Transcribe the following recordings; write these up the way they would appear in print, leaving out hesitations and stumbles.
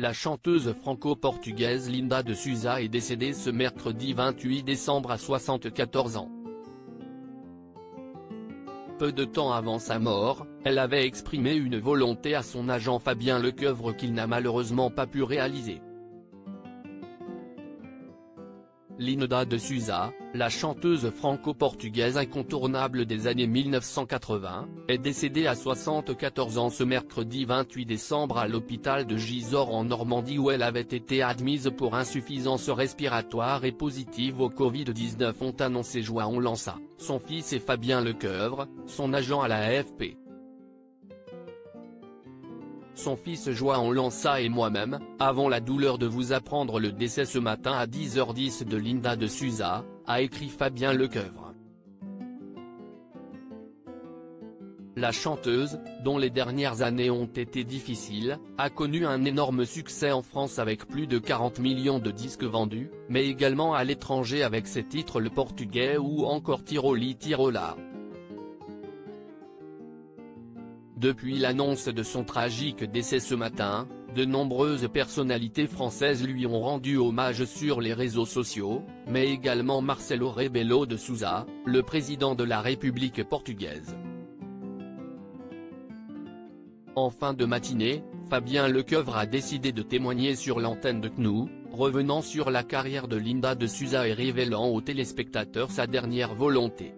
La chanteuse franco-portugaise Linda de Souza est décédée ce mercredi 28 décembre à 74 ans. Peu de temps avant sa mort, elle avait exprimé une volonté à son agent Fabien Lecoeuvre qu'il n'a malheureusement pas pu réaliser. Linda de Souza, la chanteuse franco-portugaise incontournable des années 1980, est décédée à 74 ans ce mercredi 28 décembre à l'hôpital de Gisors en Normandie où elle avait été admise pour insuffisance respiratoire et positive au Covid-19 ont annoncé João Lança, son fils et Fabien Lecoeuvre, son agent à la AFP. Son fils João Lança et moi-même, avons la douleur de vous apprendre le décès ce matin à 10h10 de Linda de Souza, a écrit Fabien Lecoeuvre. La chanteuse, dont les dernières années ont été difficiles, a connu un énorme succès en France avec plus de 40 millions de disques vendus, mais également à l'étranger avec ses titres Le Portugais ou encore Tiroli Tirola. Depuis l'annonce de son tragique décès ce matin, de nombreuses personnalités françaises lui ont rendu hommage sur les réseaux sociaux, mais également Marcelo Rebelo de Sousa, le président de la République portugaise. En fin de matinée, Fabien Lecoeuvre a décidé de témoigner sur l'antenne de CNU, revenant sur la carrière de Linda de Souza et révélant aux téléspectateurs sa dernière volonté.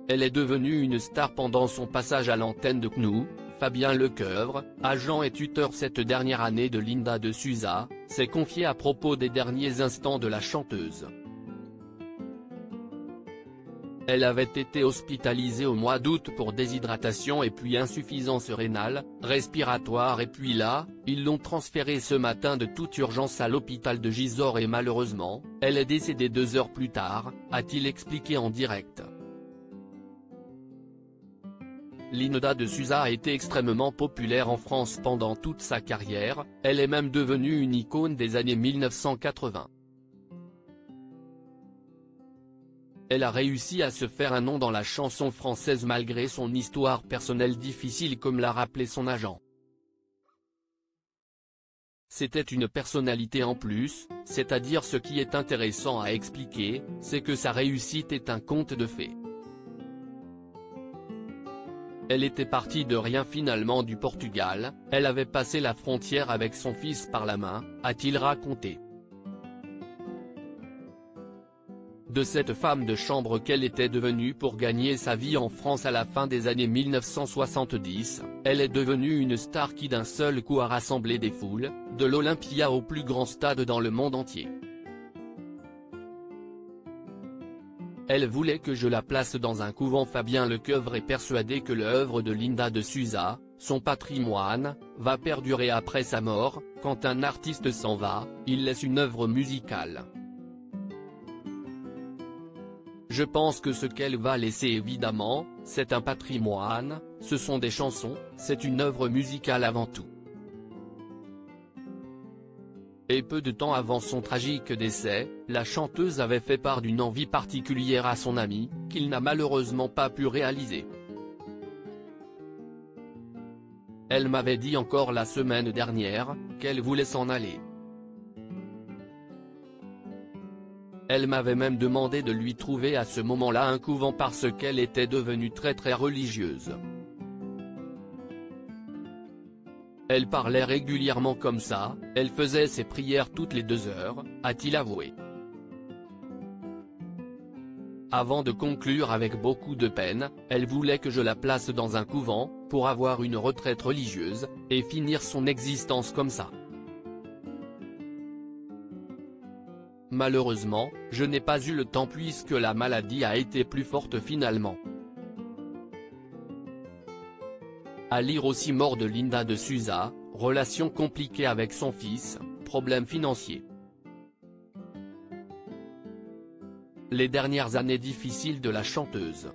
Elle est devenue une star pendant son passage à l'antenne de CNU. Fabien Lecoeuvre, agent et tuteur cette dernière année de Linda de Souza, s'est confié à propos des derniers instants de la chanteuse. Elle avait été hospitalisée au mois d'août pour déshydratation et puis insuffisance rénale, respiratoire et puis là, ils l'ont transférée ce matin de toute urgence à l'hôpital de Gisors et malheureusement, elle est décédée 2 heures plus tard, a-t-il expliqué en direct. Linda de Souza a été extrêmement populaire en France pendant toute sa carrière, elle est même devenue une icône des années 1980. Elle a réussi à se faire un nom dans la chanson française malgré son histoire personnelle difficile comme l'a rappelé son agent. C'était une personnalité en plus, c'est-à-dire ce qui est intéressant à expliquer, c'est que sa réussite est un conte de fées. Elle était partie de rien finalement du Portugal, elle avait passé la frontière avec son fils par la main, a-t-il raconté. De cette femme de chambre qu'elle était devenue pour gagner sa vie en France à la fin des années 1970, elle est devenue une star qui d'un seul coup a rassemblé des foules, de l'Olympia au plus grand stade dans le monde entier. Elle voulait que je la place dans un couvent. Fabien Lecoeuvre est persuadé que l'œuvre de Linda de Souza, son patrimoine, va perdurer après sa mort. Quand un artiste s'en va, il laisse une œuvre musicale. Je pense que ce qu'elle va laisser évidemment, c'est un patrimoine, ce sont des chansons, c'est une œuvre musicale avant tout. Et peu de temps avant son tragique décès, la chanteuse avait fait part d'une envie particulière à son ami, qu'il n'a malheureusement pas pu réaliser. Elle m'avait dit encore la semaine dernière, qu'elle voulait s'en aller. Elle m'avait même demandé de lui trouver à ce moment-là un couvent parce qu'elle était devenue très religieuse. Elle parlait régulièrement comme ça, elle faisait ses prières toutes les 2 heures, a-t-il avoué. Avant de conclure avec beaucoup de peine, elle voulait que je la place dans un couvent, pour avoir une retraite religieuse, et finir son existence comme ça. Malheureusement, je n'ai pas eu le temps puisque la maladie a été plus forte finalement. À lire aussi mort de Linda de Souza, relation compliquée avec son fils, problèmes financiers. Les dernières années difficiles de la chanteuse.